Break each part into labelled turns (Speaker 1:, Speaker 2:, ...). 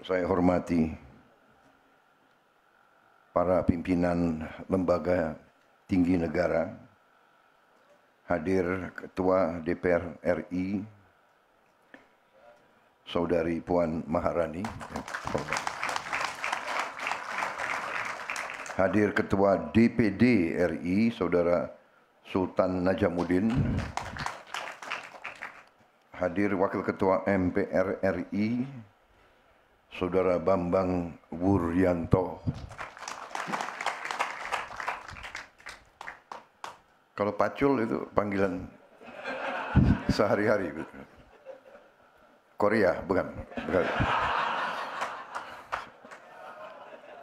Speaker 1: saya hormati para pimpinan lembaga tinggi negara, hadir Ketua DPR RI, Saudari Puan Maharani, hadir Ketua DPD RI, Saudara Sultan Najamuddin, hadir Wakil Ketua MPR RI, Saudara Bambang Wuryanto. Kalau Pacul itu panggilan sehari-hari. Korea, bukan.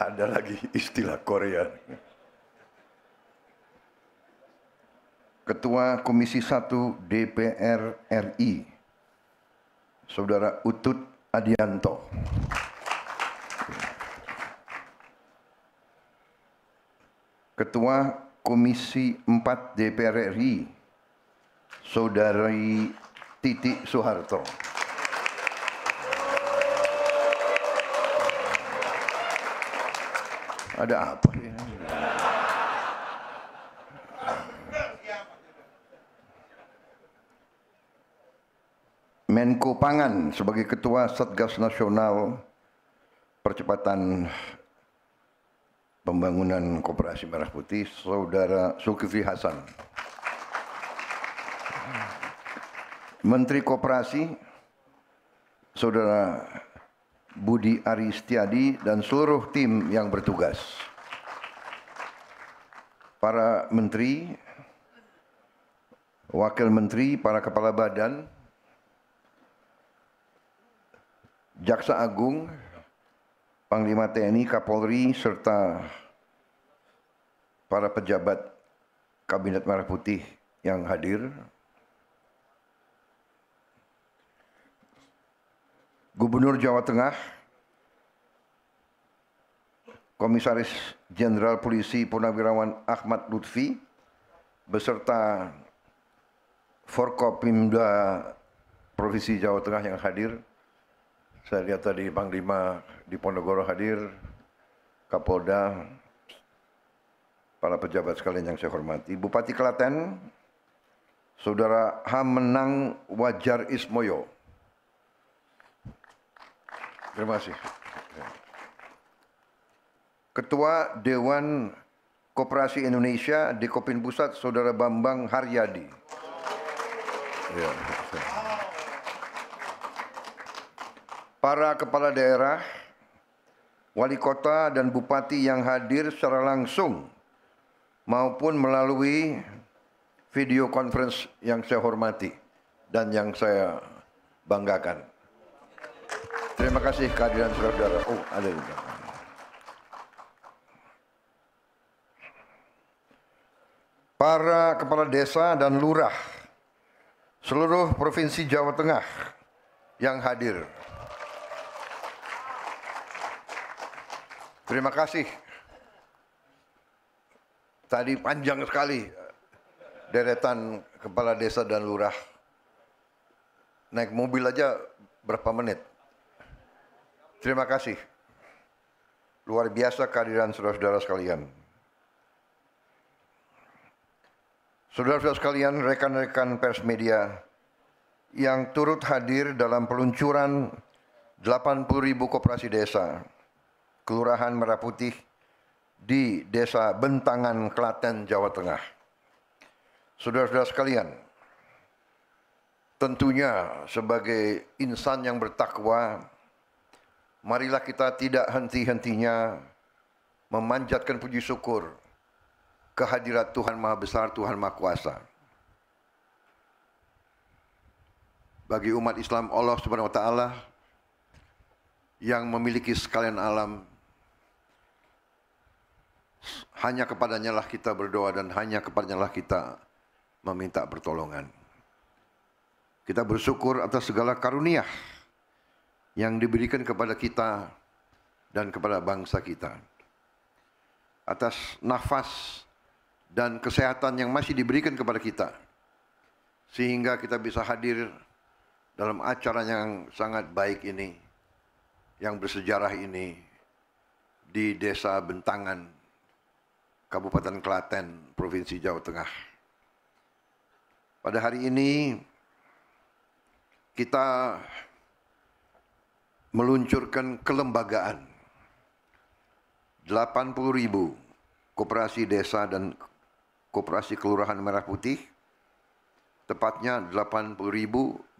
Speaker 1: Ada lagi istilah Korea. Ketua Komisi 1 DPR RI, Saudara Utut Adianto. Ketua Komisi 4 DPR RI, Saudari Titi Soeharto. Ada apa ini? Menko Pangan sebagai Ketua Satgas Nasional Percepatan Pembangunan Koperasi Merah Putih, Saudara Zulkifli Hasan. Menteri Koperasi, Saudara Budi Ari Setiadi dan seluruh tim yang bertugas. Para menteri, wakil menteri, para kepala badan, Jaksa Agung, Panglima TNI, Kapolri, serta para pejabat Kabinet Merah Putih yang hadir, Gubernur Jawa Tengah, Komisaris Jenderal Polisi Purnawirawan Ahmad Lutfi, beserta Forkopimda Provinsi Jawa Tengah yang hadir. Saya lihat tadi Panglima di Ponorogo hadir, Kapolda, para pejabat sekalian yang saya hormati, Bupati Klaten, Saudara Hamenang Wajar Ismoyo. Terima kasih. Ketua Dewan Koperasi Indonesia Dekopin Pusat, Saudara Bambang Haryadi. Ya. Para kepala daerah, wali kota dan bupati yang hadir secara langsung maupun melalui video conference yang saya hormati dan yang saya banggakan. Terima kasih kehadiran saudara-saudara. Oh, ada juga. Para kepala desa dan lurah seluruh Provinsi Jawa Tengah yang hadir. Terima kasih. Tadi panjang sekali deretan kepala desa dan lurah. Naik mobil aja berapa menit. Terima kasih. Luar biasa kehadiran saudara-saudara sekalian. Saudara-saudara sekalian, rekan-rekan pers media yang turut hadir dalam peluncuran 80.000 koperasi desa Kelurahan Merah Putih di Desa Bentangan, Klaten, Jawa Tengah. Saudara-saudara sekalian, tentunya sebagai insan yang bertakwa, marilah kita tidak henti-hentinya memanjatkan puji syukur kehadirat Tuhan Maha Besar, Tuhan Maha Kuasa. Bagi umat Islam, Allah Subhanahu wa taala yang memiliki sekalian alam, hanya kepadanya lah kita berdoa dan hanya kepadanya lah kita meminta pertolongan. Kita bersyukur atas segala karunia yang diberikan kepada kita dan kepada bangsa kita. Atas nafas dan kesehatan yang masih diberikan kepada kita. Sehingga kita bisa hadir dalam acara yang sangat baik ini. yang bersejarah ini di Desa Bentangan, Kabupaten Klaten, Provinsi Jawa Tengah. Pada hari ini kita meluncurkan kelembagaan 80.000 koperasi desa dan koperasi kelurahan Merah Putih, tepatnya 80.081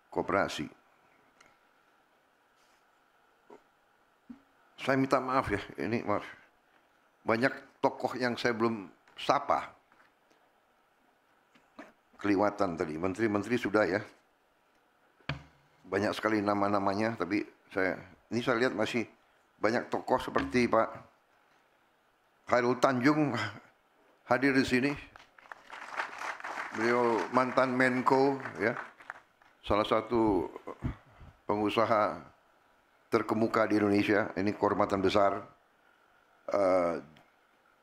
Speaker 1: koperasi. Saya minta maaf ya, ini maaf. Banyak tokoh yang saya belum sapa. Keliwatan tadi, menteri-menteri sudah ya. Banyak sekali nama-namanya, tapi saya lihat masih banyak tokoh seperti Pak Khairul Tanjung hadir di sini. Beliau mantan Menko, ya, salah satu pengusaha terkemuka di Indonesia. Ini kehormatan besar.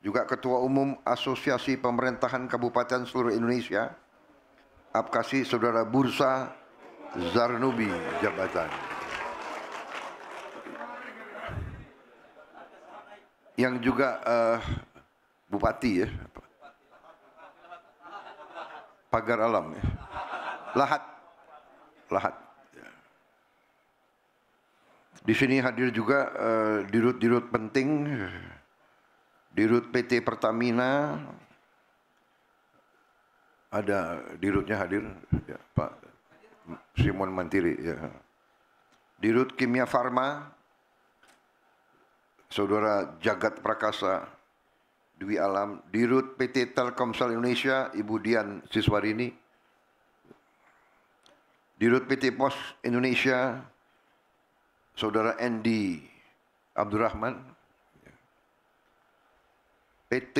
Speaker 1: Juga Ketua Umum Asosiasi Pemerintahan Kabupaten seluruh Indonesia, Apkasi Saudara Bursa Zarnubi Jabatan. Yang juga Bupati ya, Pagar Alam ya. Lahat. Ya. Di sini hadir juga dirut-dirut penting, dirut PT Pertamina, ada dirutnya hadir, ya, Pak Simon Mantiri, ya. Dirut Kimia Farma, Saudara Jagat Prakasa Dwi Alam, Dirut PT Telkomsel Indonesia, Ibu Dian Siswarini, Dirut PT Pos Indonesia, Saudara Endi Abdurrahman, PT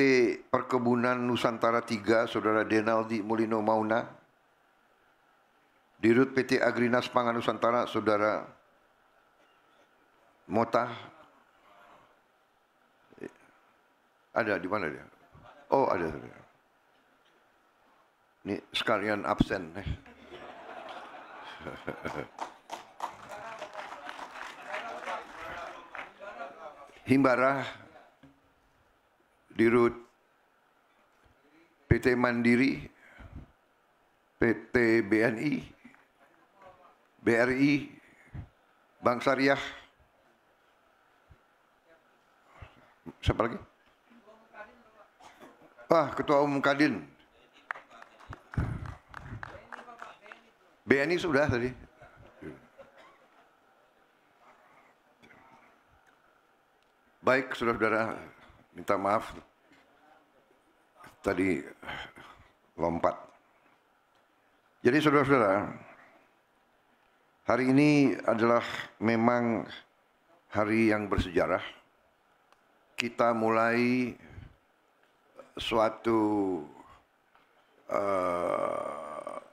Speaker 1: Perkebunan Nusantara 3, Saudara Denaldi Mulino Mauna, Dirut PT Agrinas Pangan Nusantara, Saudara Mota. Ada di mana dia? Oh, ada. Ini sekalian absen. Himbara, Dirut PT Mandiri, PT BNI, BRI, Bank Syariah. Siapa lagi? Ketua Umum Kadin. BNI sudah tadi. Baik, saudara-saudara, minta maaf. Tadi lompat. Jadi saudara-saudara, hari ini adalah memang hari yang bersejarah. Kita mulai suatu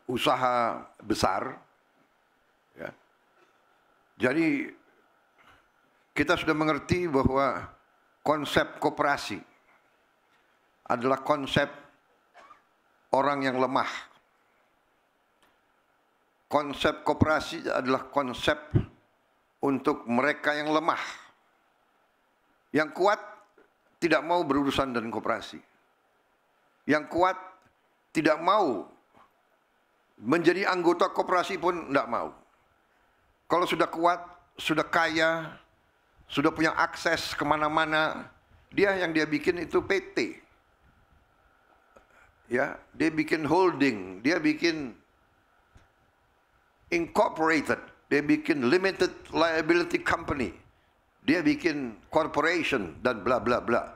Speaker 1: usaha besar, ya. Jadi kita sudah mengerti bahwa konsep koperasi adalah konsep orang yang lemah. Konsep koperasi adalah konsep untuk mereka yang lemah. Yang kuat tidak mau berurusan dengan koperasi. Yang kuat tidak mau menjadi anggota koperasi pun tidak mau. Kalau sudah kuat, sudah kaya, sudah punya akses kemana-mana, yang dia bikin itu PT. Ya, dia bikin holding, dia bikin incorporated, dia bikin limited liability company, dia bikin corporation dan bla bla bla.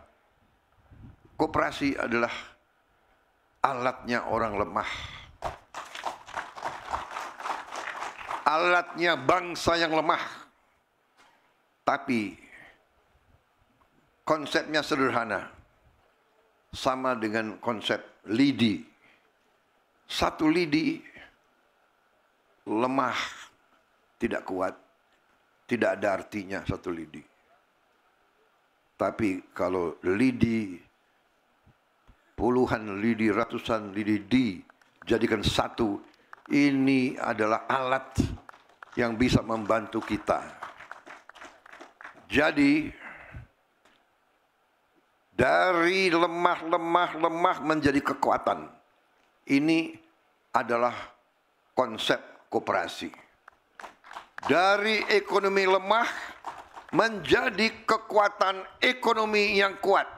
Speaker 1: Koperasi adalah alatnya orang lemah. Alatnya bangsa yang lemah. Tapi konsepnya sederhana. Sama dengan konsep lidi. Satu lidi lemah, tidak kuat, tidak ada artinya satu lidi. Tapi kalau lidi, puluhan lidi, ratusan lidi dijadikan satu, ini adalah alat yang bisa membantu kita. Jadi dari lemah menjadi kekuatan. Ini adalah konsep koperasi. Dari ekonomi lemah menjadi kekuatan ekonomi yang kuat.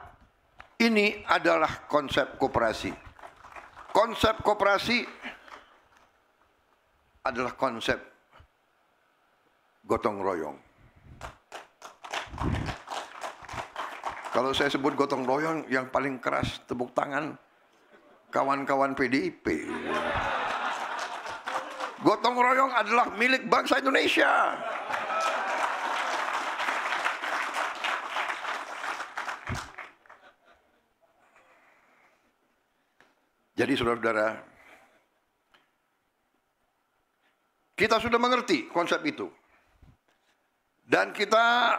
Speaker 1: Ini adalah konsep koperasi. Konsep koperasi adalah konsep gotong royong. Kalau saya sebut gotong royong, yang paling keras tepuk tangan kawan-kawan PDIP. Gotong royong adalah milik bangsa Indonesia. Jadi saudara-saudara, kita sudah mengerti konsep itu. Dan kita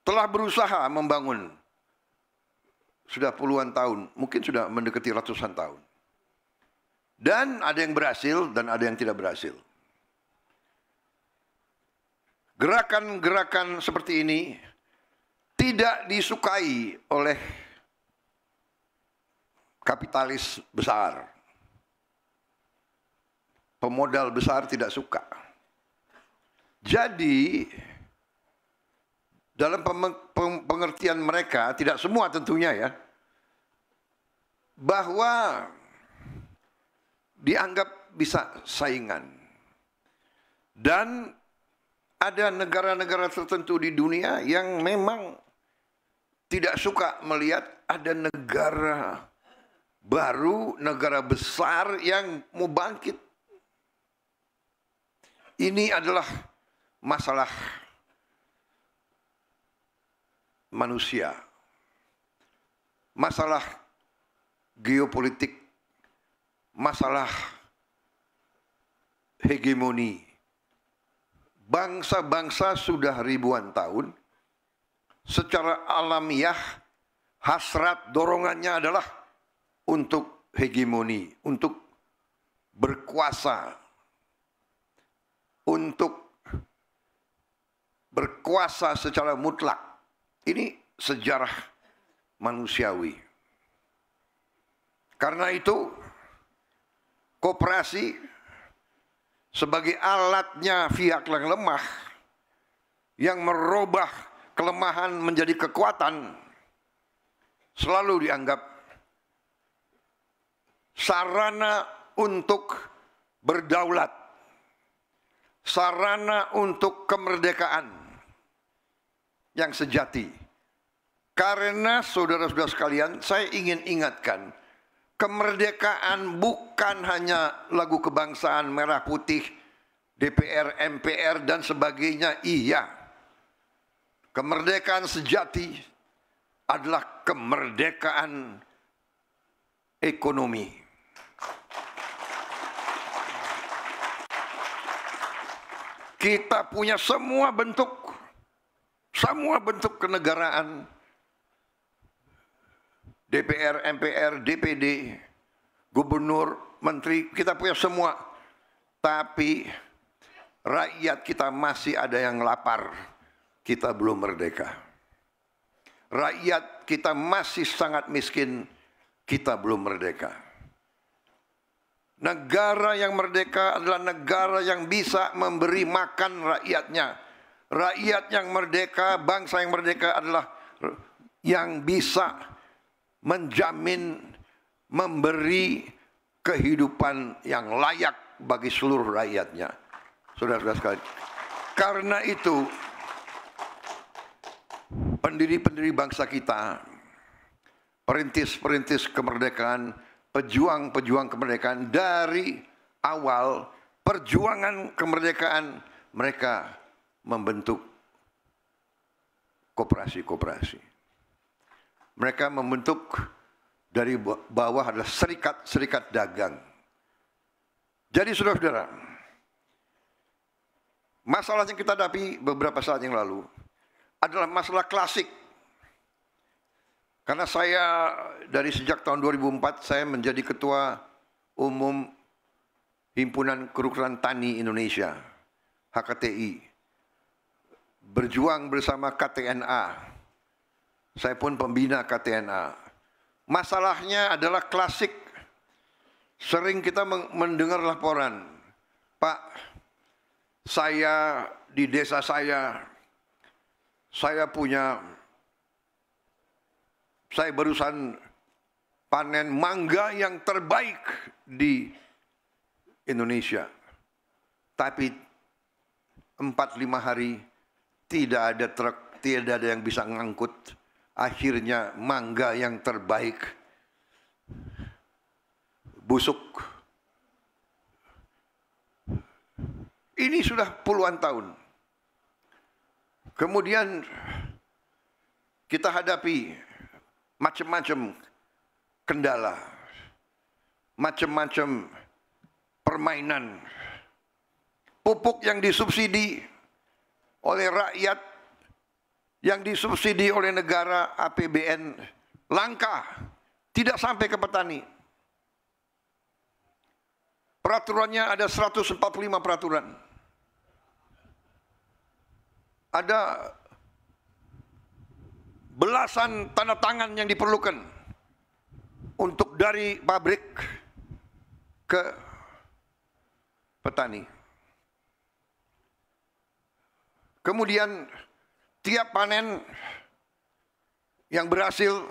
Speaker 1: telah berusaha membangun sudah puluhan tahun, mungkin sudah mendekati ratusan tahun. Dan ada yang berhasil dan ada yang tidak berhasil. Gerakan-gerakan seperti ini tidak disukai oleh kapitalis besar. Pemodal besar tidak suka. Jadi dalam pengertian mereka, tidak semua tentunya ya, bahwa dianggap bisa saingan. Dan ada negara-negara tertentu di dunia yang memang tidak suka melihat ada negara baru, negara besar yang mau bangkit. Ini adalah masalah manusia, masalah geopolitik, masalah hegemoni. Bangsa-bangsa sudah ribuan tahun secara alamiah hasrat dorongannya adalah untuk hegemoni, untuk berkuasa, untuk berkuasa secara mutlak. Ini sejarah manusiawi. Karena itu, koperasi sebagai alatnya pihak yang lemah, yang merubah kelemahan menjadi kekuatan, selalu dianggap sarana untuk berdaulat, sarana untuk kemerdekaan yang sejati. Karena saudara-saudara sekalian, saya ingin ingatkan, kemerdekaan bukan hanya lagu kebangsaan merah putih, DPR, MPR dan sebagainya. Iya, kemerdekaan sejati adalah kemerdekaan ekonomi. Kita punya semua bentuk kenegaraan, DPR, MPR, DPD, gubernur, menteri, kita punya semua. Tapi rakyat kita masih ada yang lapar, kita belum merdeka. Rakyat kita masih sangat miskin, kita belum merdeka. Negara yang merdeka adalah negara yang bisa memberi makan rakyatnya. Rakyat yang merdeka, bangsa yang merdeka adalah yang bisa menjamin, memberi kehidupan yang layak bagi seluruh rakyatnya. Saudara-saudara sekalian, karena itu pendiri-pendiri bangsa kita, perintis-perintis kemerdekaan, pejuang-pejuang kemerdekaan, dari awal perjuangan kemerdekaan mereka membentuk koperasi-koperasi. Mereka membentuk dari bawah adalah serikat-serikat dagang. Jadi saudara-saudara, masalah yang kita hadapi beberapa saat yang lalu adalah masalah klasik. Karena saya dari sejak tahun 2004 saya menjadi ketua umum Himpunan Kerukunan Tani Indonesia. HKTI, berjuang bersama KTNA. Saya pun pembina KTNA. Masalahnya adalah klasik. Sering kita mendengar laporan, Pak, saya di desa saya barusan panen mangga yang terbaik di Indonesia. Tapi 4-5 hari tidak ada truk, tidak ada yang bisa ngangkut. Akhirnya mangga yang terbaik busuk. Ini sudah puluhan tahun. Kemudian kita hadapi macam-macam kendala, macam-macam permainan. Pupuk yang disubsidi oleh rakyat, yang disubsidi oleh negara APBN langka, tidak sampai ke petani. Peraturannya ada 145 peraturan. Ada belasan tanda tangan yang diperlukan untuk dari pabrik ke petani. Kemudian tiap panen yang berhasil,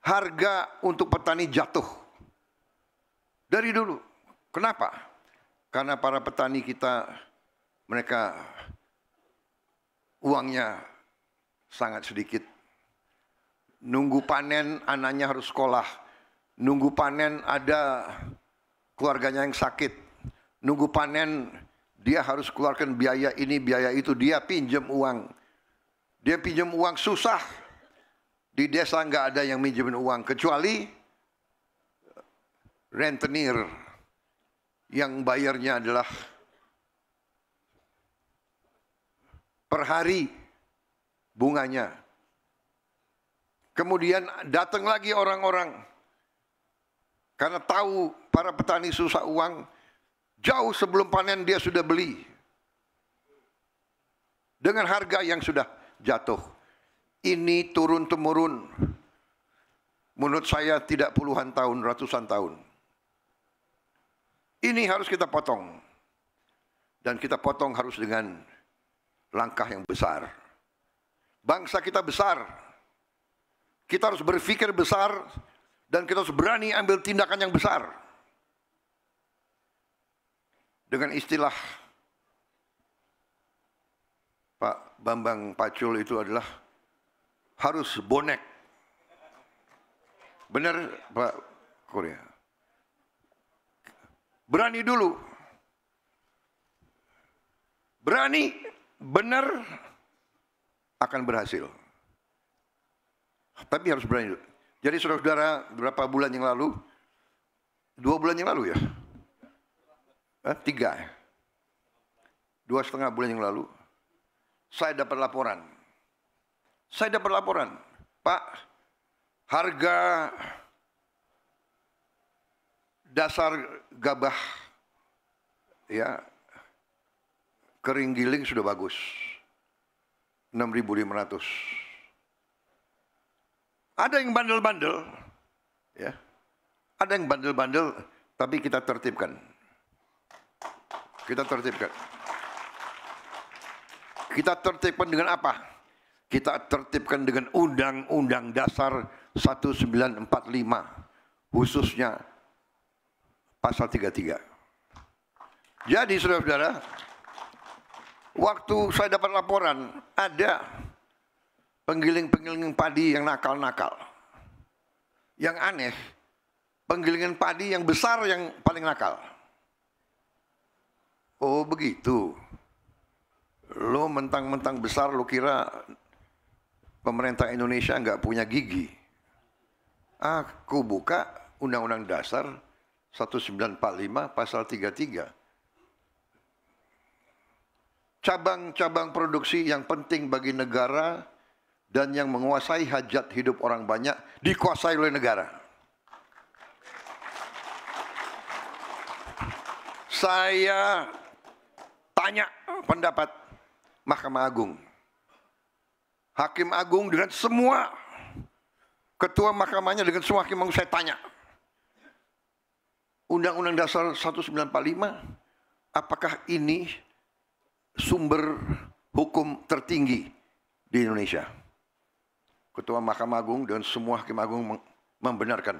Speaker 1: harga untuk petani jatuh. Dari dulu. Kenapa? Karena para petani kita, mereka uangnya sangat sedikit. Nunggu panen, anaknya harus sekolah. Nunggu panen, ada keluarganya yang sakit. Nunggu panen, dia harus keluarkan biaya ini, biaya itu. Dia pinjam uang. Dia pinjam uang susah. Di desa nggak ada yang minjemin uang. Kecuali rentenir. Yang bayarnya adalah per hari bunganya. Kemudian datang lagi orang-orang. Karena tahu para petani susah uang. Jauh sebelum panen dia sudah beli. Dengan harga yang sudah jatuh. Ini turun-temurun. Menurut saya tidak puluhan tahun, ratusan tahun. Ini harus kita potong. Dan kita potong harus dengan langkah yang besar. Bangsa kita besar. Kita harus berpikir besar dan kita harus berani ambil tindakan yang besar. Dengan istilah Pak Bambang Pacul itu adalah harus bonek. Benar Pak Korea? Berani dulu. Berani, benar, akan berhasil. Tapi harus berani dulu. Jadi saudara-saudara, beberapa bulan yang lalu, 2 bulan yang lalu ya? 3 ya? 2,5 bulan yang lalu, saya dapat laporan. Pak, harga dasar gabah ya kering giling sudah bagus. 6.500. Ada yang bandel-bandel ya. Ada yang bandel-bandel tapi kita tertibkan. Kita tertibkan dengan apa? Kita tertibkan dengan Undang-Undang Dasar 1945 khususnya pasal 33. Jadi saudara-saudara, waktu saya dapat laporan ada penggiling-penggiling padi yang nakal-nakal. Yang aneh, penggilingan padi yang besar yang paling nakal. Oh begitu. Lo mentang-mentang besar lo kira pemerintah Indonesia nggak punya gigi. Aku buka Undang-Undang Dasar 1945 pasal 33. Cabang-cabang produksi yang penting bagi negara dan yang menguasai hajat hidup orang banyak dikuasai oleh negara. Saya tanya pendapat Mahkamah Agung. Hakim Agung dengan semua ketua mahkamahnya, dengan semua hakim Agung saya tanya. Undang-Undang Dasar 1945, apakah ini sumber hukum tertinggi di Indonesia? Ketua Mahkamah Agung dan semua hakim agung membenarkan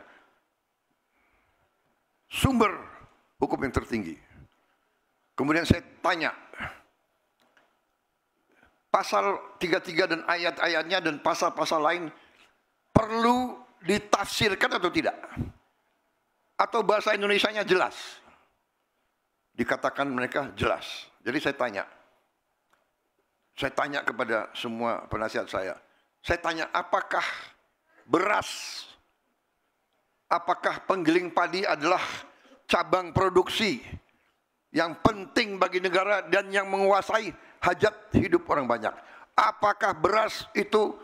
Speaker 1: sumber hukum yang tertinggi. Kemudian saya tanya, pasal 33 dan ayat-ayatnya dan pasal-pasal lain perlu ditafsirkan atau tidak? Atau bahasa Indonesianya jelas? Dikatakan mereka jelas. Jadi saya tanya kepada semua penasihat saya tanya, apakah beras, apakah penggiling padi adalah cabang produksi yang penting bagi negara dan yang menguasai hajat hidup orang banyak? Apakah beras itu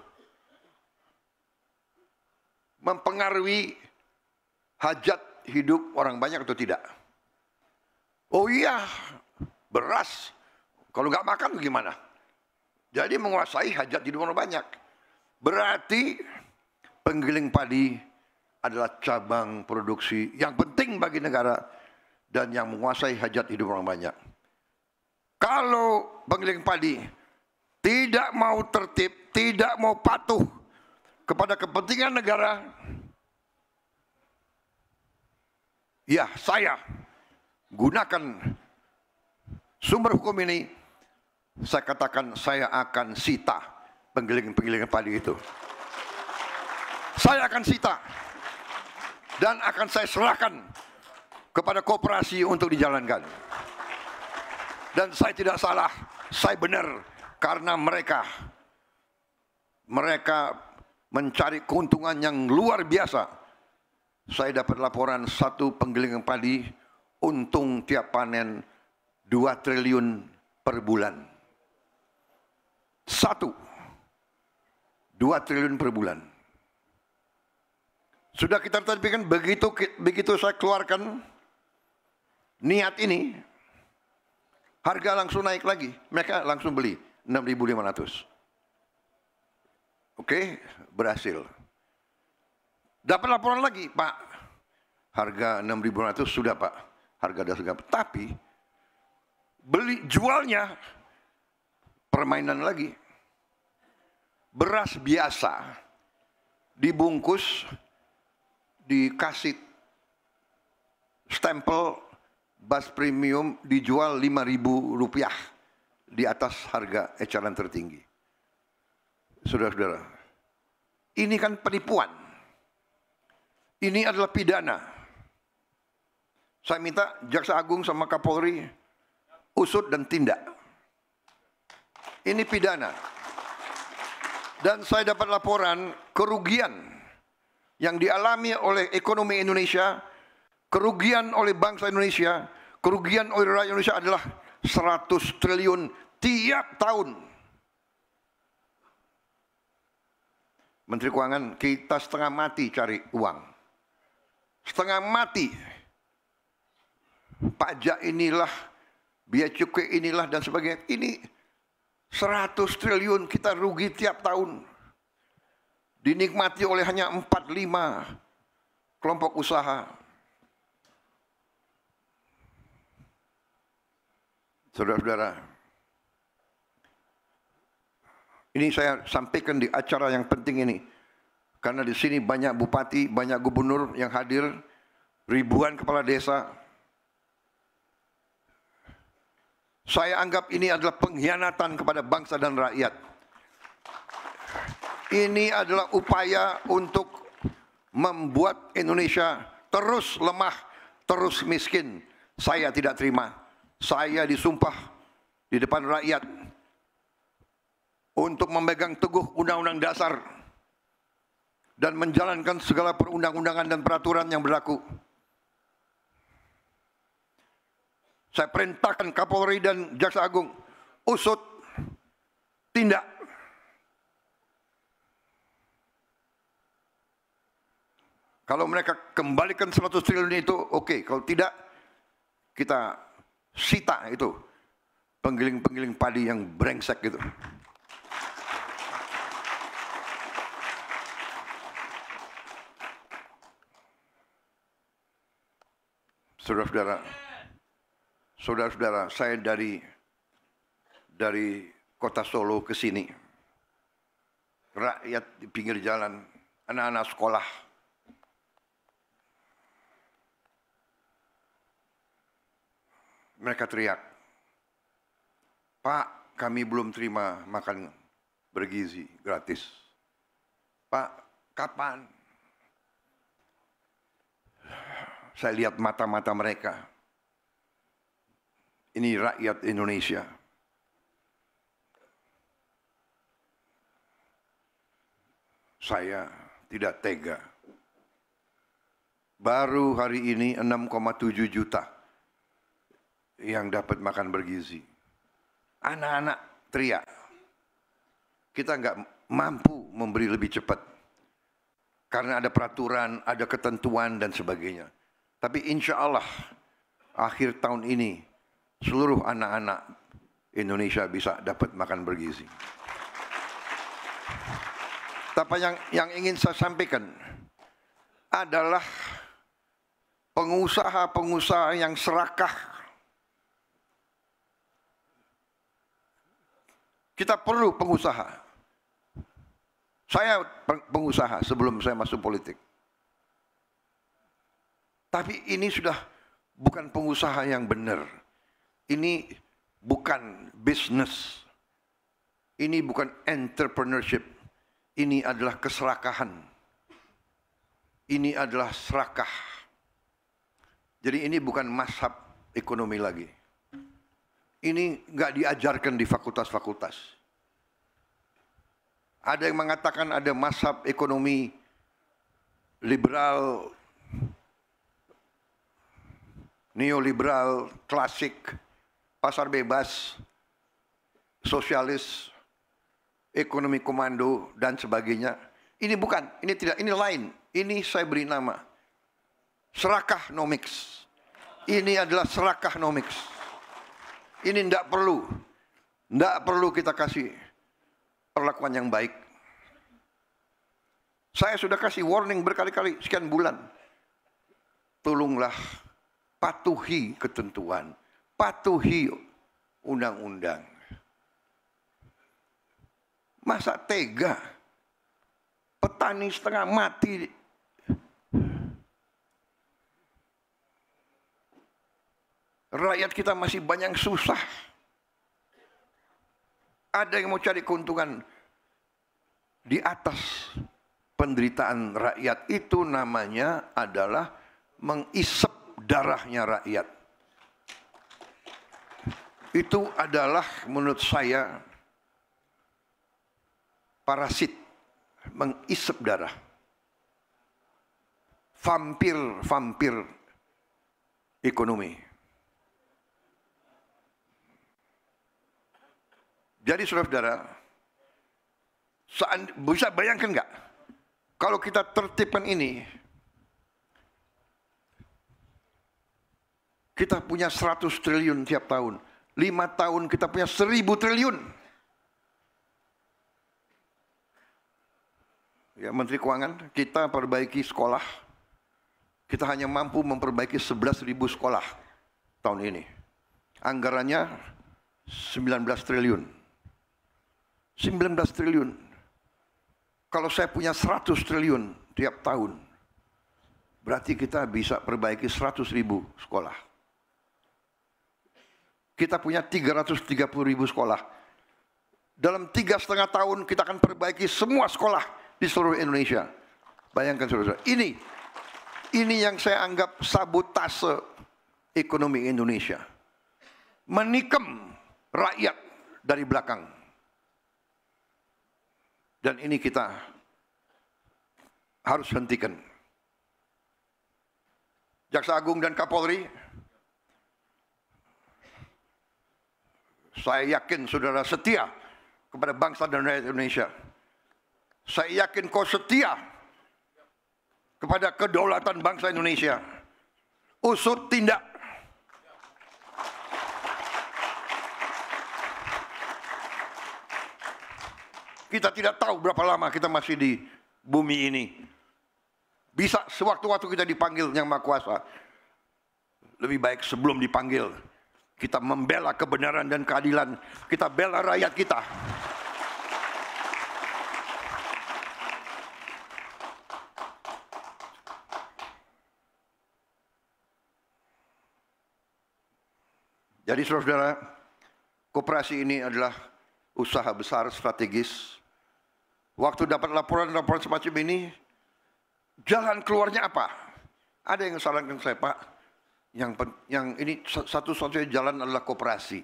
Speaker 1: mempengaruhi hajat hidup orang banyak atau tidak? Oh iya, beras. Kalau nggak makan gimana? Jadi menguasai hajat hidup orang banyak. Berarti penggiling padi adalah cabang produksi yang penting bagi negara dan yang menguasai hajat hidup orang banyak. Kalau penggiling padi tidak mau tertib, tidak mau patuh kepada kepentingan negara, ya saya gunakan sumber hukum ini, saya katakan saya akan sita penggilingan padi itu. Saya akan sita dan akan saya serahkan kepada koperasi untuk dijalankan. Dan saya tidak salah, saya benar, karena mereka mencari keuntungan yang luar biasa. Saya dapat laporan satu penggilingan padi untung tiap panen 2 triliun per bulan. 2 triliun per bulan. Sudah kita terpikirkan, begitu saya keluarkan niat ini, harga langsung naik lagi. Mereka langsung beli 6.500. Oke, berhasil. Dapat laporan lagi, Pak. Harga 6.500 sudah, Pak. Harga dasar. Tapi jualnya permainan lagi. Beras biasa dibungkus, dikasih stempel beras premium, dijual Rp5.000 di atas harga eceran tertinggi. Saudara-saudara, ini kan penipuan. Ini adalah pidana. Saya minta Jaksa Agung sama Kapolri usut dan tindak. Ini pidana. Dan saya dapat laporan kerugian yang dialami oleh ekonomi Indonesia, kerugian oleh bangsa Indonesia, kerugian oleh rakyat Indonesia adalah 100 triliun tiap tahun. Menteri Keuangan, kita setengah mati cari uang. Setengah mati. Pajak inilah, biaya cukai inilah dan sebagainya. Ini 100 triliun kita rugi tiap tahun. Dinikmati oleh hanya 4-5 kelompok usaha. Saudara-saudara, ini saya sampaikan di acara yang penting ini. Karena di sini banyak bupati, banyak gubernur yang hadir, ribuan kepala desa. Saya anggap ini adalah pengkhianatan kepada bangsa dan rakyat. Ini adalah upaya untuk membuat Indonesia terus lemah, terus miskin. Saya tidak terima. Saya disumpah di depan rakyat untuk memegang teguh Undang-Undang Dasar dan menjalankan segala perundang-undangan dan peraturan yang berlaku. Saya perintahkan Kapolri dan Jaksa Agung usut, tindak. Kalau mereka kembalikan 100 triliun itu, oke. Kalau tidak, kita sita itu. penggiling-penggiling padi yang brengsek gitu. Saudara-saudara, saya dari kota Solo ke sini, rakyat di pinggir jalan, anak-anak sekolah, mereka teriak, "Pak, kami belum terima makan bergizi gratis. Pak, kapan?" Saya lihat mata-mata mereka. Ini rakyat Indonesia. Saya tidak tega. Baru hari ini 6,7 juta yang dapat makan bergizi. Anak-anak teriak. Kita nggak mampu memberi lebih cepat. Karena ada peraturan, ada ketentuan dan sebagainya. Tapi insya Allah akhir tahun ini seluruh anak-anak Indonesia bisa dapat makan bergizi. Tapi yang ingin saya sampaikan adalah pengusaha-pengusaha yang serakah. Kita perlu pengusaha. Saya pengusaha sebelum saya masuk politik. Tapi ini sudah bukan pengusaha yang benar. Ini bukan bisnis. Ini bukan entrepreneurship. Ini adalah keserakahan. Ini adalah serakah. Jadi ini bukan mazhab ekonomi lagi. Ini nggak diajarkan di fakultas-fakultas. Ada yang mengatakan ada mazhab ekonomi liberal, neoliberal, klasik, pasar bebas, sosialis, ekonomi komando, dan sebagainya. Ini bukan, ini tidak, ini lain. Ini saya beri nama serakahnomics. Ini adalah serakahnomics. Ini tidak perlu kita kasih perlakuan yang baik. Saya sudah kasih warning berkali-kali, sekian bulan. Tolonglah patuhi ketentuan, patuhi undang-undang. Masa tega petani setengah mati, rakyat kita masih banyak susah. Ada yang mau cari keuntungan di atas penderitaan rakyat. Itu namanya adalah mengisap darahnya rakyat. Itu adalah menurut saya parasit, mengisap darah. Vampir ekonomi. Jadi saudara-saudara, bisa bayangkan nggak kalau kita tertibkan ini, kita punya 100 triliun tiap tahun, 5 tahun kita punya 1000 triliun. Ya, Menteri Keuangan, kita perbaiki sekolah, kita hanya mampu memperbaiki 11.000 sekolah tahun ini. Anggarannya 19 triliun. 19 triliun. Kalau saya punya 100 triliun tiap tahun, berarti kita bisa perbaiki 100.000 sekolah. Kita punya 330.000 sekolah. Dalam 3,5 tahun kita akan perbaiki semua sekolah di seluruh Indonesia. Bayangkan saudara, ini yang saya anggap sabotase ekonomi Indonesia. Menikam rakyat dari belakang. Dan ini kita harus hentikan. Jaksa Agung dan Kapolri, saya yakin saudara setia kepada bangsa dan rakyat Indonesia. Saya yakin kau setia kepada kedaulatan bangsa Indonesia. Usut tindak. Kita tidak tahu berapa lama kita masih di bumi ini. Bisa sewaktu-waktu kita dipanggil Yang Maha Kuasa. Lebih baik sebelum dipanggil, kita membela kebenaran dan keadilan. Kita bela rakyat kita. Jadi saudara-saudara, koperasi ini adalah usaha besar strategis. Waktu dapat laporan-laporan semacam ini, jalan keluarnya apa? Ada yang sarankan saya, Pak, yang ini satu-satunya jalan adalah koperasi.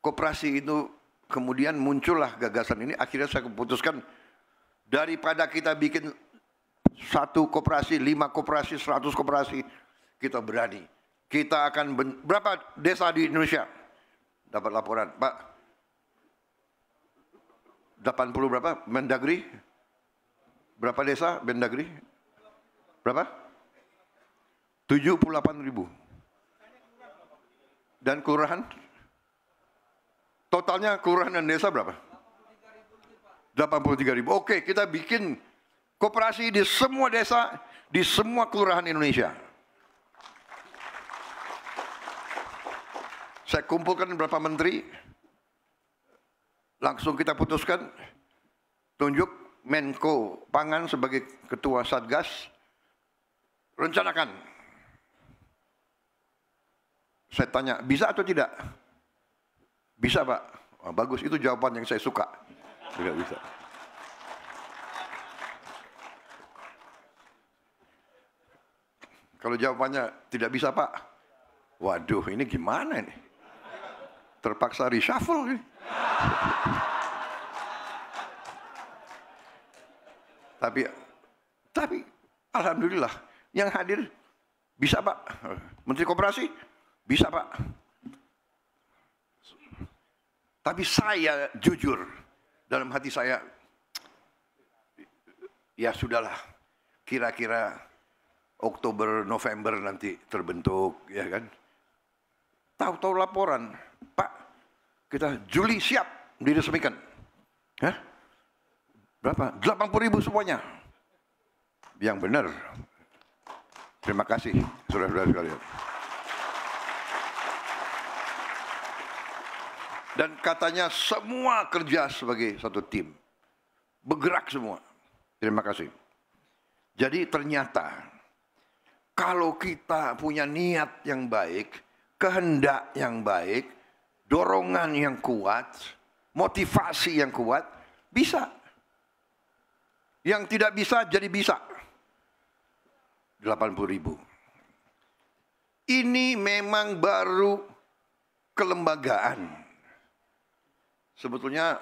Speaker 1: Koperasi itu kemudian muncullah gagasan ini. Akhirnya saya keputuskan, daripada kita bikin 1 koperasi, 5 koperasi, 100 koperasi, kita berani. Kita akan berapa desa di Indonesia? Dapat laporan, Pak. 80 berapa? Mendagri? Berapa desa Mendagri? Berapa? 78.000. Dan kelurahan? Totalnya kelurahan dan desa berapa? 83.000. Oke, kita bikin koperasi di semua desa, di semua kelurahan Indonesia. Saya kumpulkan beberapa menteri, langsung kita putuskan, tunjuk Menko Pangan sebagai ketua Satgas, rencanakan. Saya tanya, bisa atau tidak? Bisa, Pak. Oh, bagus, itu jawaban yang saya suka. Tidak bisa. Kalau jawabannya tidak bisa, Pak, waduh, ini gimana ini? Terpaksa reshuffle. Tapi alhamdulillah yang hadir bisa, Pak. Menteri Koperasi bisa, Pak. Tapi saya jujur dalam hati saya, ya sudahlah, kira-kira Oktober November nanti terbentuk, ya kan? Tahu-tahu laporan, Pak, kita Juli siap diresmikan. Hah? Berapa? 80.000 semuanya. Yang benar. Terima kasih, saudara-saudara sekalian. Dan katanya semua kerja sebagai satu tim. Bergerak semua. Terima kasih. Jadi ternyata, kalau kita punya niat yang baik, kehendak yang baik, dorongan yang kuat, motivasi yang kuat, bisa. Yang tidak bisa jadi bisa. 80.000. Ini memang baru kelembagaan. Sebetulnya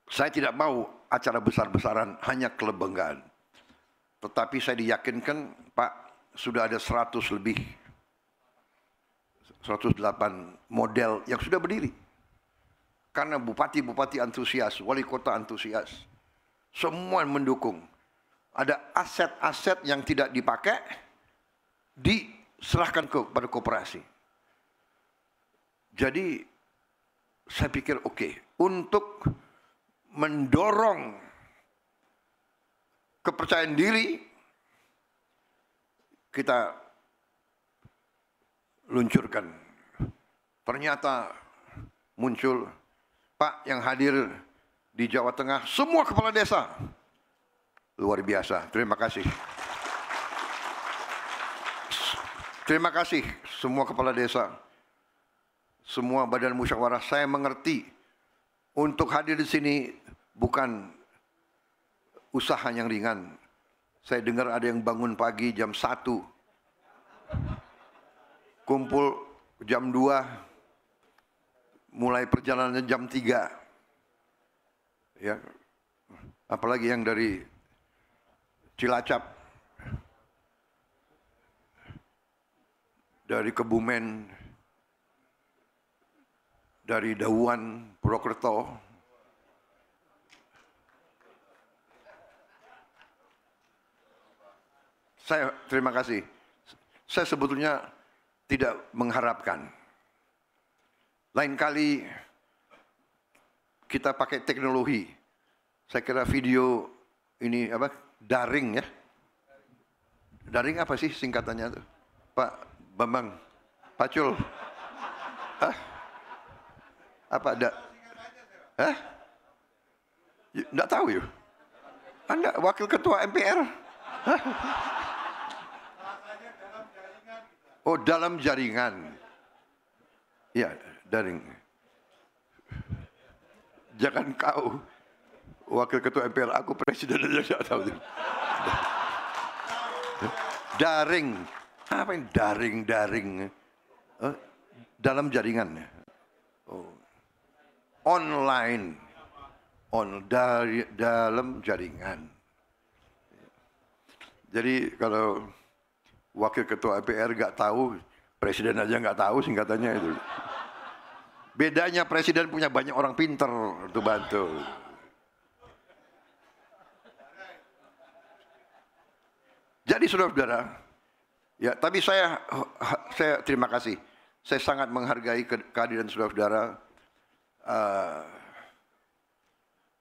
Speaker 1: saya tidak mau acara besar-besaran, hanya kelembagaan. Tetapi saya diyakinkan, Pak, sudah ada 100 lebih, 108 model yang sudah berdiri. Karena bupati-bupati antusias, wali kota antusias, semua mendukung. Ada aset-aset yang tidak dipakai, diserahkan kepada koperasi. Jadi saya pikir oke, untuk mendorong kepercayaan diri, kita luncurkan. Ternyata muncul, Pak, yang hadir di Jawa Tengah, semua kepala desa. Luar biasa, terima kasih. Terima kasih semua kepala desa, semua badan musyawarah. Saya mengerti untuk hadir di sini bukan usaha yang ringan. Saya dengar ada yang bangun pagi jam 1, kumpul jam 2, mulai perjalanan jam 3. Ya, apalagi yang dari Cilacap, dari Kebumen, dari Dauan, Purwokerto. Saya terima kasih. Saya sebetulnya tidak mengharapkan. Lain kali kita pakai teknologi. Saya kira video ini apa? Daring ya. Daring apa sih singkatannya tuh? Pak Bambang, Pacul. Hah? Apa ada? Hah? Nggak tahu ya? Anda wakil ketua MPR? Hah? Oh, dalam jaringan. Ya, daring. Jangan kau wakil ketua MPR, aku presiden aja nggak tahu. Daring. Apa yang daring? Dalam jaringan. Oh. Online. Dalam jaringan. Jadi kalau wakil ketua MPR nggak tahu, presiden aja nggak tahu singkatannya itu. Bedanya presiden punya banyak orang pinter untuk bantu. Jadi saudara-saudara, ya tapi saya terima kasih. Saya sangat menghargai kehadiran saudara-saudara.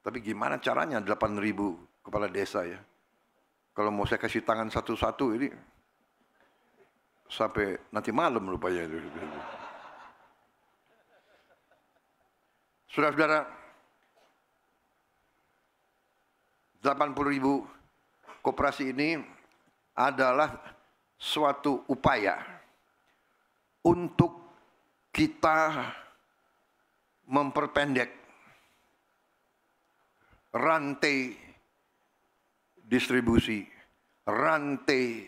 Speaker 1: Tapi gimana caranya 8.000 kepala desa ya? Kalau mau saya kasih tangan satu-satu ini sampai nanti malam rupanya itu. Saudara-saudara, 80.000 koperasi ini adalah suatu upaya untuk kita memperpendek rantai distribusi, rantai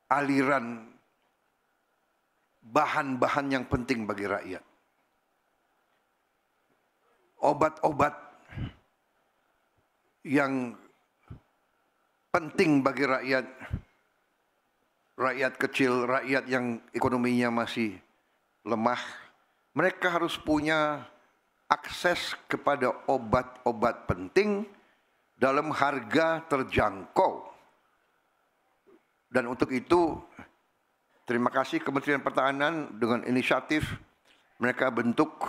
Speaker 1: aliran bahan-bahan yang penting bagi rakyat. Obat-obat yang penting bagi rakyat, rakyat kecil, rakyat yang ekonominya masih lemah, mereka harus punya akses kepada obat-obat penting dalam harga terjangkau. Dan untuk itu, terima kasih Kementerian Pertahanan dengan inisiatif mereka bentuk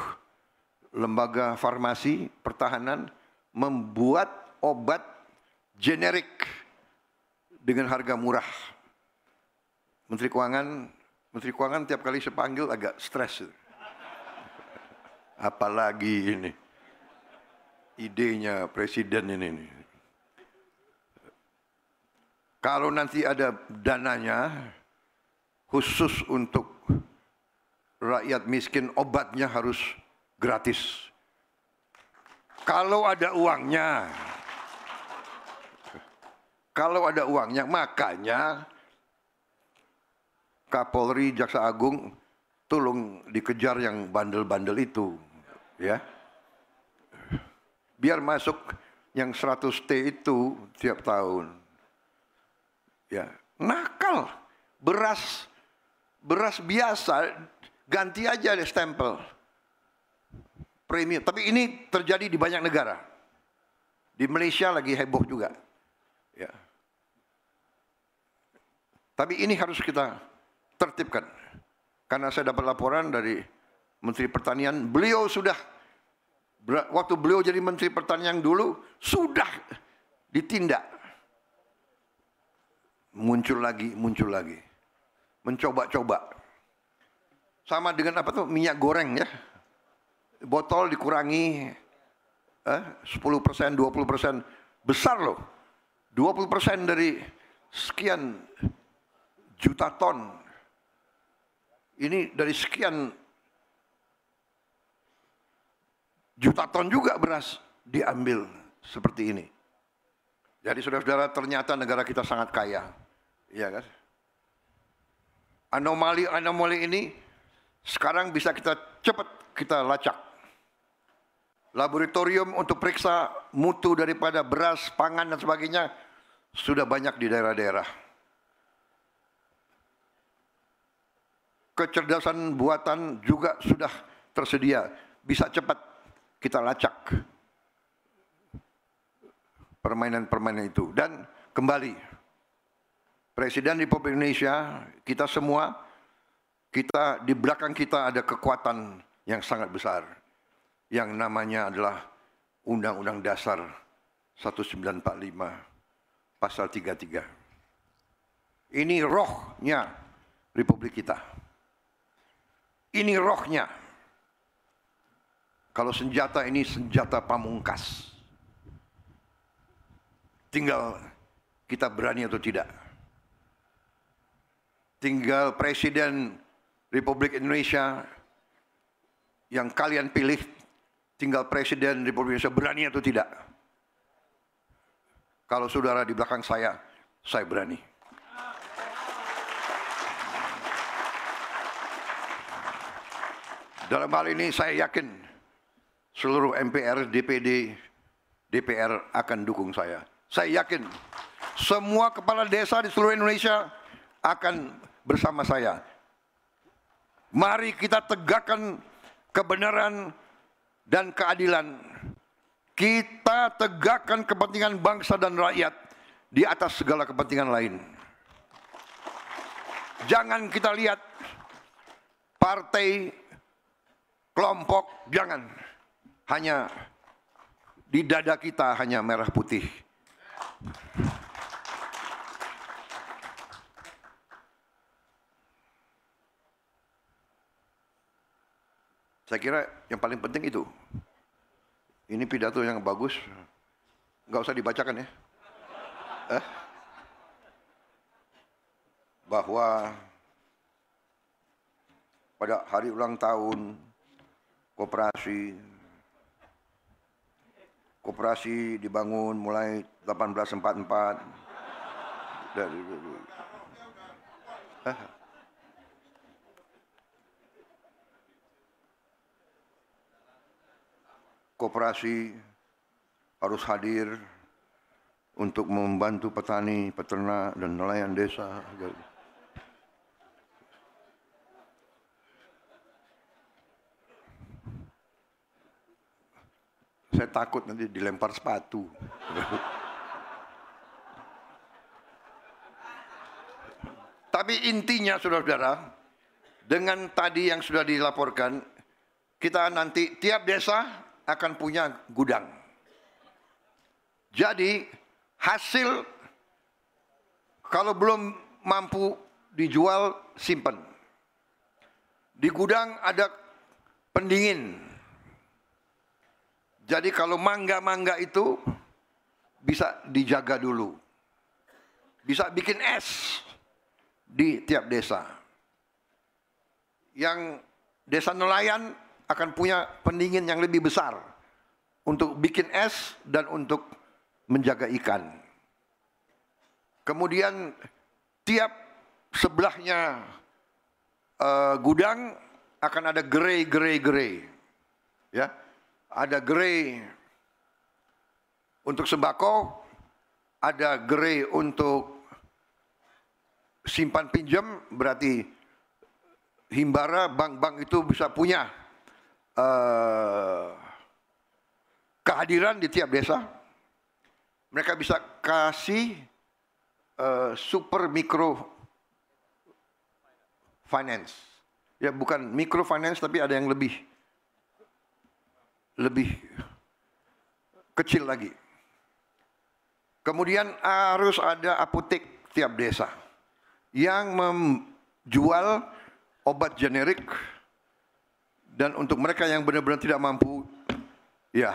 Speaker 1: lembaga farmasi pertahanan membuat obat generik dengan harga murah. Menteri Keuangan tiap kali saya panggil agak stres. Apalagi ini idenya presiden ini. Kalau nanti ada dananya khusus untuk rakyat miskin, obatnya harus gratis. Kalau ada uangnya, makanya Kapolri, Jaksa Agung tolong dikejar yang bandel-bandel itu, ya. Biar masuk yang 100T itu tiap tahun. Ya, nakal. Beras biasa ganti aja deh stempel. Premium. Tapi ini terjadi di banyak negara. Di Malaysia lagi heboh juga. Ya. Tapi ini harus kita tertibkan. Karena saya dapat laporan dari Menteri Pertanian, beliau sudah, waktu beliau jadi Menteri Pertanian dulu, sudah ditindak. Muncul lagi. Mencoba-coba. Sama dengan apa tuh, minyak goreng ya. Botol dikurangi 10%, 20%. Besar loh. 20% dari sekian juta ton. Ini dari sekian juta ton juga beras diambil seperti ini. Jadi saudara-saudara, ternyata negara kita sangat kaya. Iya kan? Anomali ini sekarang bisa cepat kita lacak. Laboratorium untuk periksa mutu daripada beras, pangan dan sebagainya sudah banyak di daerah-daerah. Kecerdasan buatan juga sudah tersedia. Bisa cepat kita lacak permainan-permainan itu. Dan kembali, Presiden Republik Indonesia, kita semua, di belakang kita ada kekuatan yang sangat besar, yang namanya adalah Undang-Undang Dasar 1945 pasal 33. Ini rohnya Republik kita. Ini rohnya. Kalau senjata ini senjata pamungkas. Tinggal kita berani atau tidak. Tinggal Presiden Republik Indonesia yang kalian pilih, tinggal Presiden Republik Indonesia berani atau tidak. Kalau saudara di belakang saya berani. Dalam hal ini saya yakin seluruh MPR, DPD, DPR akan dukung saya. Saya yakin semua kepala desa di seluruh Indonesia akan bersama saya. Mari kita tegakkan kebenaran dan keadilan. Kita tegakkan kepentingan bangsa dan rakyat di atas segala kepentingan lain. Jangan kita lihat partai, kelompok, jangan. Hanya di dada kita hanya merah putih. Saya kira yang paling penting itu. Ini pidato yang bagus, nggak usah dibacakan ya. Bahwa pada hari ulang tahun koperasi dibangun mulai 1844. Koperasi harus hadir untuk membantu petani, peternak, dan nelayan desa. Saya takut nanti dilempar sepatu. Tapi intinya saudara-saudara, dengan tadi yang sudah dilaporkan, kita nanti tiap desa akan punya gudang. Jadi hasil kalau belum mampu dijual, simpan. Di gudang ada pendingin. Jadi kalau mangga-mangga itu bisa dijaga dulu. Bisa bikin es di tiap desa. Yang desa nelayan akan punya pendingin yang lebih besar untuk bikin es dan untuk menjaga ikan. Kemudian tiap sebelahnya gudang akan ada gerai. Ya. Ada gerai untuk sembako, ada gerai untuk simpan pinjam, berarti himbara, bank-bank itu bisa punya kehadiran di tiap desa. Mereka bisa kasih super mikro finance. Ya bukan mikro finance tapi ada yang lebih kecil lagi. Kemudian harus ada apotek tiap desa yang menjual obat generik. Dan untuk mereka yang benar-benar tidak mampu, ya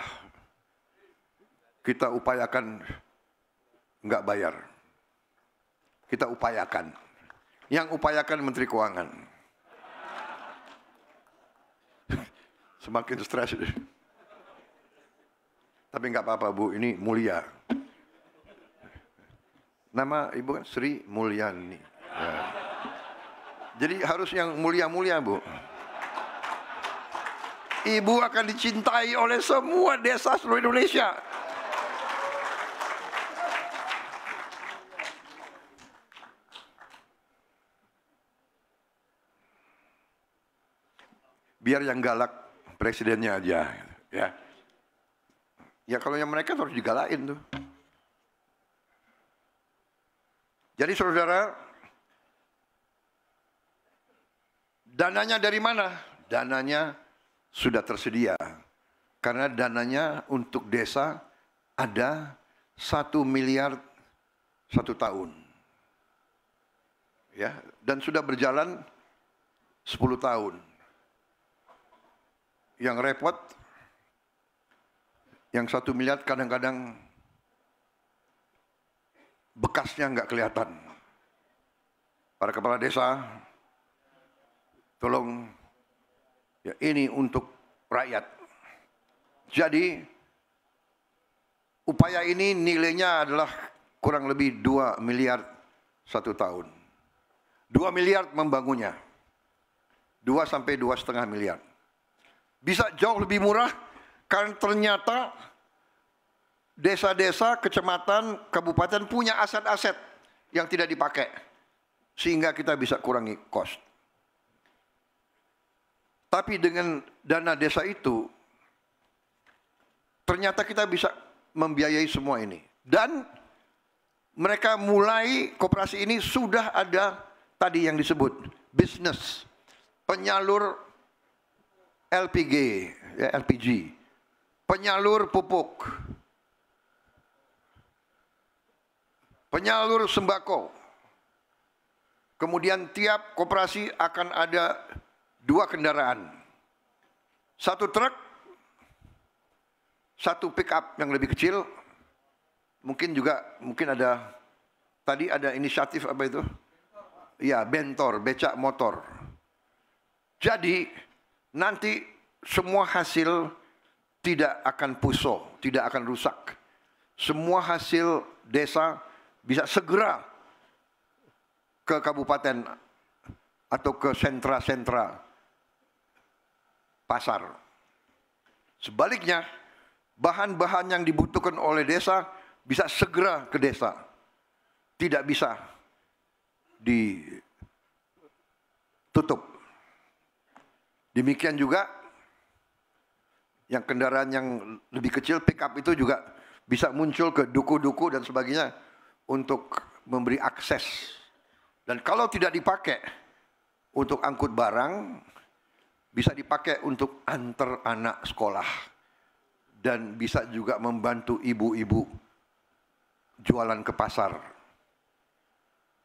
Speaker 1: kita upayakan nggak bayar. Kita upayakan. Yang upayakan Menteri Keuangan. Semakin stres. Tapi nggak apa-apa Bu, ini mulia. Nama Ibu kan Sri Mulyani. Ya. Jadi harus yang mulia-mulia Bu. Ibu akan dicintai oleh semua desa seluruh Indonesia. Biar yang galak presidennya aja, ya. Ya kalau yang mereka harus digalain tuh. Jadi saudara, Dananya dari mana? Dananya sudah tersedia. Karena dananya untuk desa ada 1 miliar 1 tahun. Ya, dan sudah berjalan 10 tahun. Yang repot, yang 1 miliar kadang-kadang bekasnya nggak kelihatan. Para kepala desa, tolong, ya ini untuk rakyat. Jadi, upaya ini nilainya adalah kurang lebih 2 miliar 1 tahun. 2 miliar membangunnya. 2 sampai 2,5 miliar. Bisa jauh lebih murah karena ternyata desa-desa, kecamatan, kabupaten punya aset-aset yang tidak dipakai. Sehingga kita bisa kurangi cost. Tapi dengan dana desa itu, ternyata kita bisa membiayai semua ini. Dan mereka mulai, koperasi ini sudah ada tadi yang disebut bisnis, penyalur LPG, ya, LPG, penyalur pupuk, penyalur sembako. Kemudian tiap koperasi akan ada 2 kendaraan. 1 truk, 1 pick up yang lebih kecil. Mungkin ada, tadi ada inisiatif apa itu? Ya, bentor, becak motor. Jadi nanti semua hasil tidak akan puso, tidak akan rusak. Semua hasil desa bisa segera ke kabupaten atau ke sentra-sentra pasar. Sebaliknya, bahan-bahan yang dibutuhkan oleh desa bisa segera ke desa. Tidak bisa ditutup. Demikian juga yang kendaraan yang lebih kecil, pick up itu juga bisa muncul ke duku-duku dan sebagainya untuk memberi akses. Dan kalau tidak dipakai untuk angkut barang, bisa dipakai untuk antar anak sekolah. Dan bisa juga membantu ibu-ibu jualan ke pasar.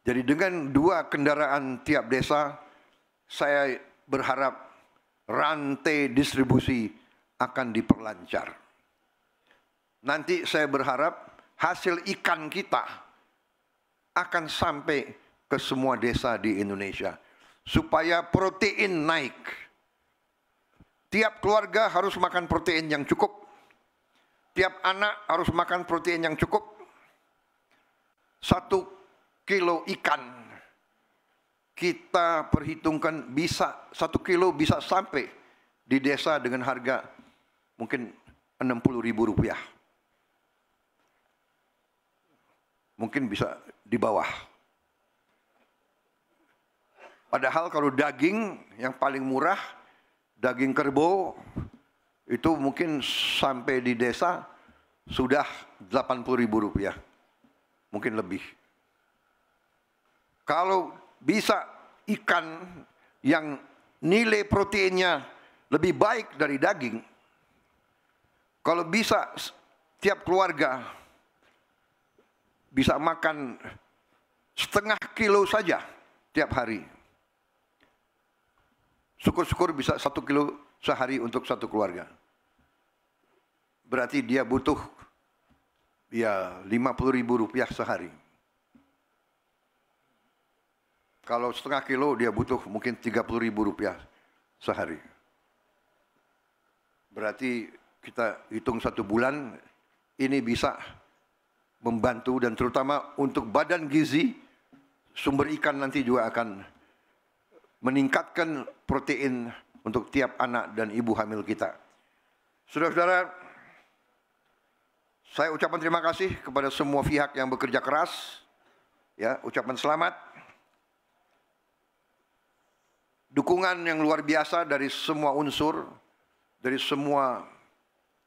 Speaker 1: Jadi dengan 2 kendaraan tiap desa, saya berharap rantai distribusi akan diperlancar. Nanti saya berharap hasil ikan kita akan sampai ke semua desa di Indonesia. Supaya protein naik. Tiap keluarga harus makan protein yang cukup. Tiap anak harus makan protein yang cukup. 1 kilo ikan kita perhitungkan bisa 1 kilo bisa sampai di desa dengan harga mungkin Rp60.000. Mungkin bisa di bawah. Padahal kalau daging yang paling murah, daging kerbau, itu mungkin sampai di desa sudah Rp80.000. Mungkin lebih. Kalau bisa ikan yang nilai proteinnya lebih baik dari daging, kalau bisa tiap keluarga bisa makan setengah kilo saja tiap hari. Syukur-syukur bisa 1 kilo sehari untuk 1 keluarga. Berarti dia butuh ya Rp50.000 sehari. Kalau setengah kilo dia butuh mungkin Rp30.000 sehari. Berarti kita hitung 1 bulan ini bisa membantu dan terutama untuk badan gizi sumber ikan nanti juga akan meningkatkan protein untuk tiap anak dan ibu hamil kita. Saudara-saudara, saya ucapkan terima kasih kepada semua pihak yang bekerja keras. Ya, ucapan selamat. Dukungan yang luar biasa dari semua unsur, dari semua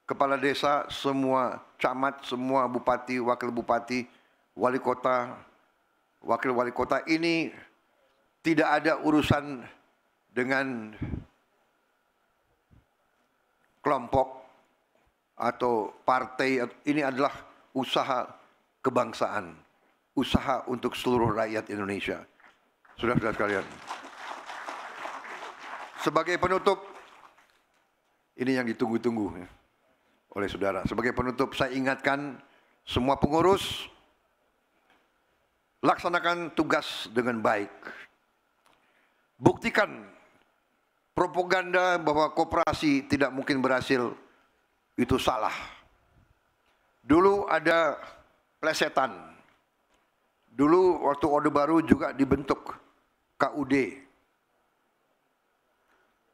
Speaker 1: kepala desa, semua camat, semua bupati, wakil bupati, wali kota, wakil wali kota ini tidak ada urusan dengan kelompok atau partai. Ini adalah usaha kebangsaan, usaha untuk seluruh rakyat Indonesia. Saudara-saudara sekalian, sebagai penutup, ini yang ditunggu-tunggu oleh saudara. Sebagai penutup, saya ingatkan semua pengurus, laksanakan tugas dengan baik. Buktikan propaganda bahwa koperasi tidak mungkin berhasil, itu salah. Dulu ada plesetan. Dulu waktu Orde Baru juga dibentuk KUD.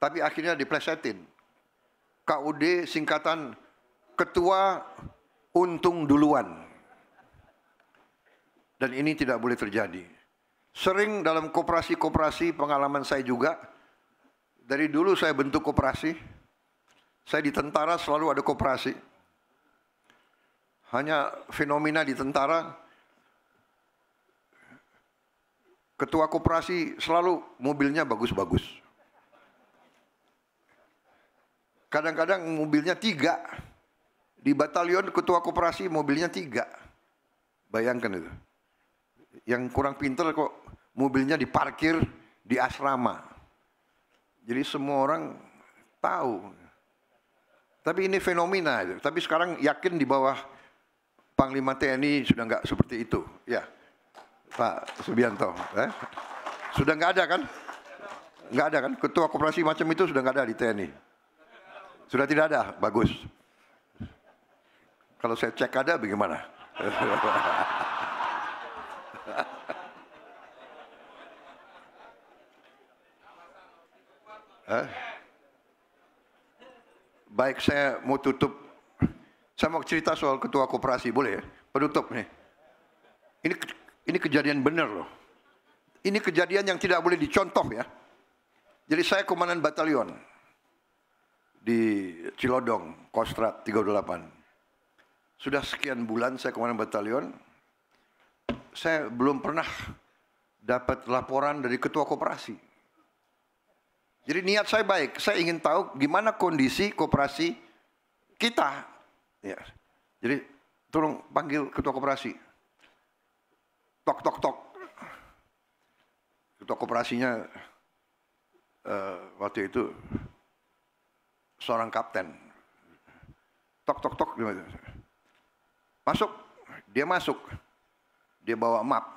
Speaker 1: Tapi akhirnya diplesetin. KUD singkatan Ketua Untung Duluan. Dan ini tidak boleh terjadi. Sering dalam koperasi-koperasi, pengalaman saya juga, dari dulu saya bentuk koperasi, saya di tentara selalu ada koperasi. Hanya fenomena di tentara, ketua koperasi selalu mobilnya bagus-bagus. Kadang-kadang mobilnya 3. Di batalion ketua koperasi mobilnya 3. Bayangkan itu. Yang kurang pintar kok mobilnya diparkir di asrama. Jadi semua orang tahu. Tapi ini fenomena. Tapi sekarang yakin di bawah Panglima TNI sudah nggak seperti itu. Ya, Pak Subianto. Sudah nggak ada kan? Nggak ada kan? Ketua koperasi macam itu sudah nggak ada di TNI. Sudah tidak ada. Bagus. Kalau saya cek ada bagaimana? Baik, saya mau tutup. Saya mau cerita soal ketua koperasi, boleh ya? Penutup nih. Ini kejadian benar loh. Ini kejadian yang tidak boleh dicontoh ya. Jadi saya komandan batalion di Cilodong, Kostrat 38. Sudah sekian bulan saya komandan batalion, saya belum pernah dapat laporan dari ketua koperasi. Jadi niat saya baik, saya ingin tahu gimana kondisi koperasi kita. Ya. Jadi tolong panggil ketua koperasi. Tok tok tok. Ketua koperasinya waktu itu seorang kapten. Tok tok tok. Masuk, dia masuk. Dia bawa map.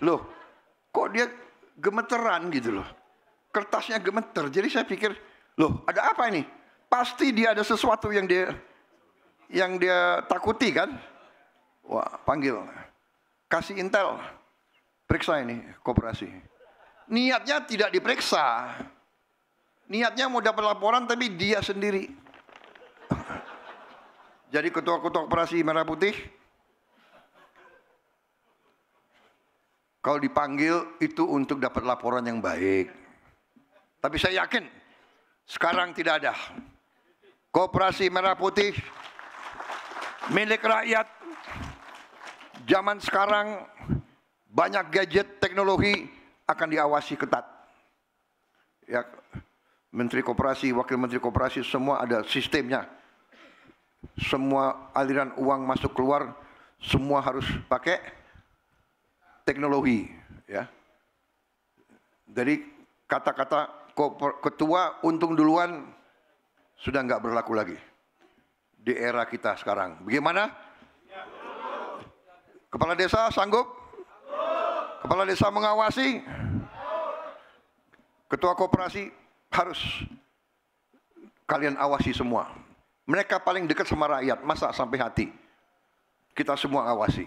Speaker 1: Loh, kok dia gemeteran gitu loh. Kertasnya gemeter. Jadi saya pikir, loh ada apa ini? Pasti dia ada sesuatu yang dia takuti kan? Wah, panggil. Kasih intel. Periksa ini koperasi. Niatnya tidak diperiksa. Niatnya mau dapat laporan tapi dia sendiri. Jadi ketua-ketua koperasi Merah Putih, kalau dipanggil itu untuk dapat laporan yang baik. Tapi saya yakin sekarang tidak ada. Koperasi Merah Putih milik rakyat. Zaman sekarang banyak gadget teknologi akan diawasi ketat. Ya, Menteri Koperasi, Wakil Menteri Koperasi semua ada sistemnya. Semua aliran uang masuk keluar semua harus pakai teknologi, ya. Jadi kata-kata ketua untung duluan sudah nggak berlaku lagi di era kita sekarang. Bagaimana? Kepala desa sanggup? Kepala desa mengawasi? Ketua koperasi harus kalian awasi semua. Mereka paling dekat sama rakyat, masa sampai hati. Kita semua awasi.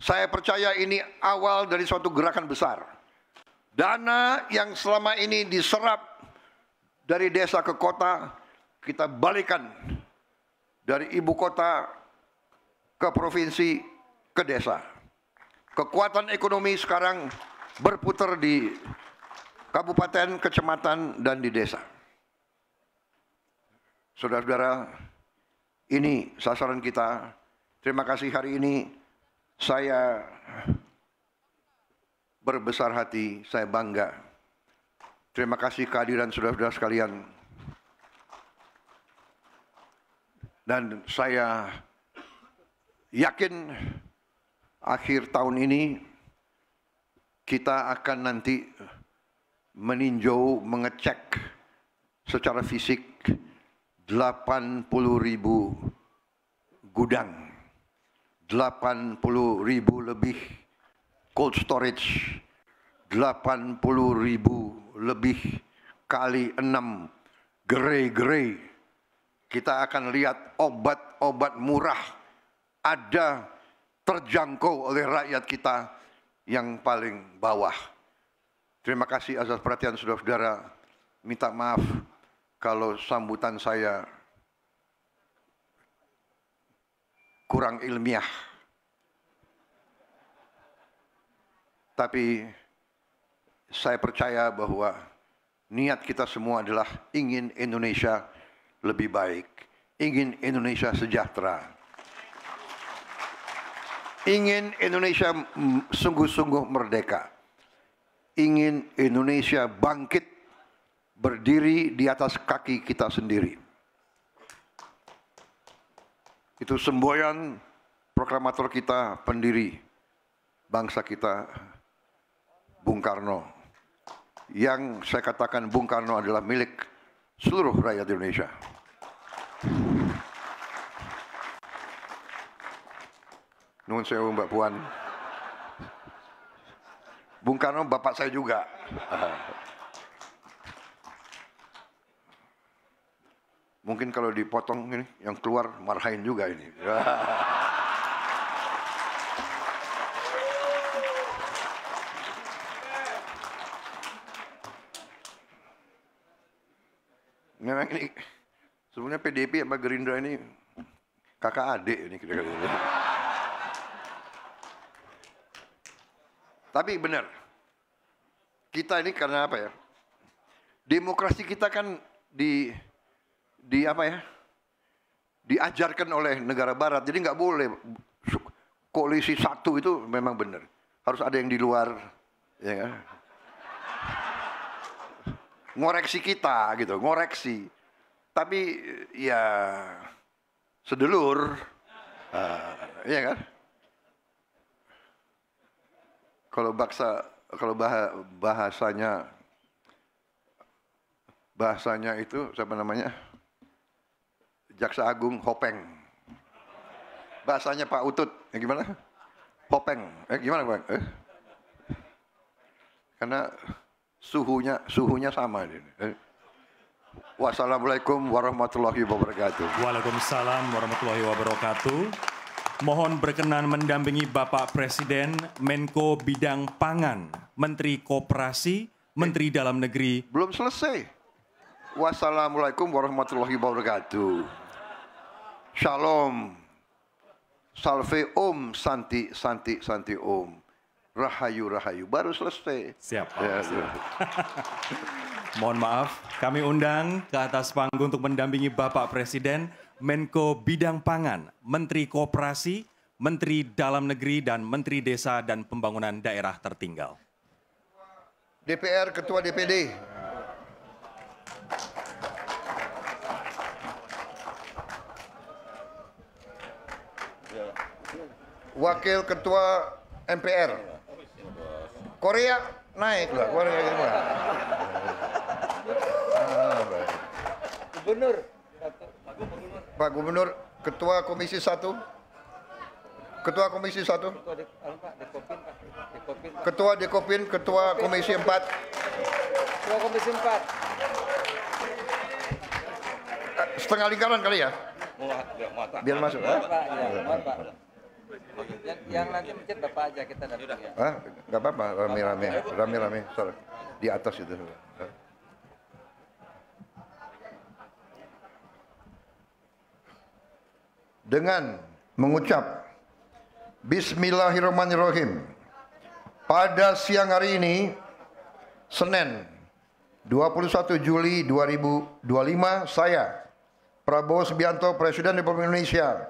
Speaker 1: Saya percaya ini awal dari suatu gerakan besar. Dana yang selama ini diserap dari desa ke kota, kita balikan dari ibu kota ke provinsi ke desa. Kekuatan ekonomi sekarang berputar di kabupaten, kecamatan, dan di desa. Saudara-saudara, ini sasaran kita. Terima kasih hari ini saya berbesar hati, saya bangga. Terima kasih kehadiran saudara-saudara sekalian. Dan saya yakin akhir tahun ini kita akan nanti meninjau, mengecek secara fisik 80.000 gudang, 80.000 lebih cold storage, 80.000 lebih kali 6 gerai-gerai. Kita akan lihat obat-obat murah ada terjangkau oleh rakyat kita yang paling bawah. Terima kasih atas perhatian saudara-saudara. Minta maaf kalau sambutan saya kurang ilmiah. Tapi saya percaya bahwa niat kita semua adalah ingin Indonesia lebih baik, ingin Indonesia sejahtera, ingin Indonesia sungguh-sungguh merdeka, ingin Indonesia bangkit berdiri di atas kaki kita sendiri. Itu semboyan proklamator kita, pendiri bangsa kita, Bung Karno. Yang saya katakan Bung Karno adalah milik seluruh rakyat Indonesia. Nuhun sewu Mbak Puan. Bung Karno bapak saya juga. Mungkin kalau dipotong ini, yang keluar marahin juga ini. Memang ini sebenarnya PDIP sama Gerindra ini kakak adik ini kira-kira. Tapi benar, kita ini karena apa ya? Demokrasi kita kan di apa ya? Diajarkan oleh negara Barat, jadi nggak boleh koalisi satu itu memang benar. Harus ada yang di luar, ya kan? Ngoreksi kita gitu, ngoreksi. Tapi ya sedelur, ya kan? Kalau bahasanya itu siapa namanya? Jaksa Agung Hopeng. Bahasanya Pak Utut, gimana? Hopeng, gimana Bang? Karena suhunya sama. Wassalamualaikum warahmatullahi wabarakatuh.
Speaker 2: Waalaikumsalam warahmatullahi wabarakatuh. Mohon berkenan mendampingi Bapak Presiden, Menko Bidang Pangan, Menteri Koperasi, Menteri Dalam Negeri.
Speaker 1: Belum selesai. Wassalamualaikum warahmatullahi wabarakatuh. Shalom. Salve Om, Santi, Santi, Santi Om. Rahayu, Rahayu. Baru selesai.
Speaker 2: Siap. Ya, siap. Mohon maaf, kami undang ke atas panggung untuk mendampingi Bapak Presiden, Menko Bidang Pangan, Menteri Koperasi, Menteri Dalam Negeri, dan Menteri Desa dan Pembangunan Daerah Tertinggal.
Speaker 1: DPR, Ketua DPD. Wakil Ketua MPR. Korea naik lah, Korea gimana?
Speaker 3: Gubernur.
Speaker 1: Pak Gubernur, Ketua Komisi 1. Ketua Komisi 1. Ketua Dekopin, Ketua Komisi 4.
Speaker 3: Ketua Komisi 4.
Speaker 1: Setengah lingkaran kali ya? Biar masuk.
Speaker 3: Pak, ya, mohon Pak. Yang nanti mencet Bapak aja, kita datang ya.
Speaker 1: Nggak apa-apa, rame-rame, sorry. Di atas itu. Dengan mengucap Bismillahirrahmanirrahim. Pada siang hari ini, Senin 21 Juli 2025 saya, Prabowo Subianto, Presiden Republik Indonesia,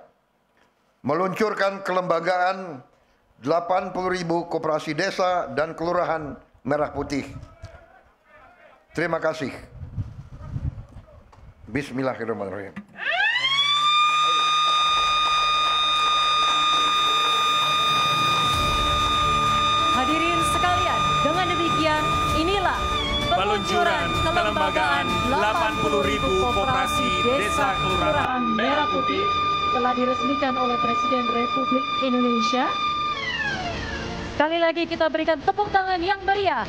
Speaker 1: meluncurkan kelembagaan 80.000 koperasi desa dan kelurahan Merah Putih. Terima kasih. Bismillahirrahmanirrahim.
Speaker 4: Hadirin sekalian, dengan demikian inilah peluncuran kelembagaan 80.000 koperasi desa kelurahan Merah Putih telah diresmikan oleh Presiden Republik Indonesia. Sekali lagi kita berikan tepuk tangan yang meriah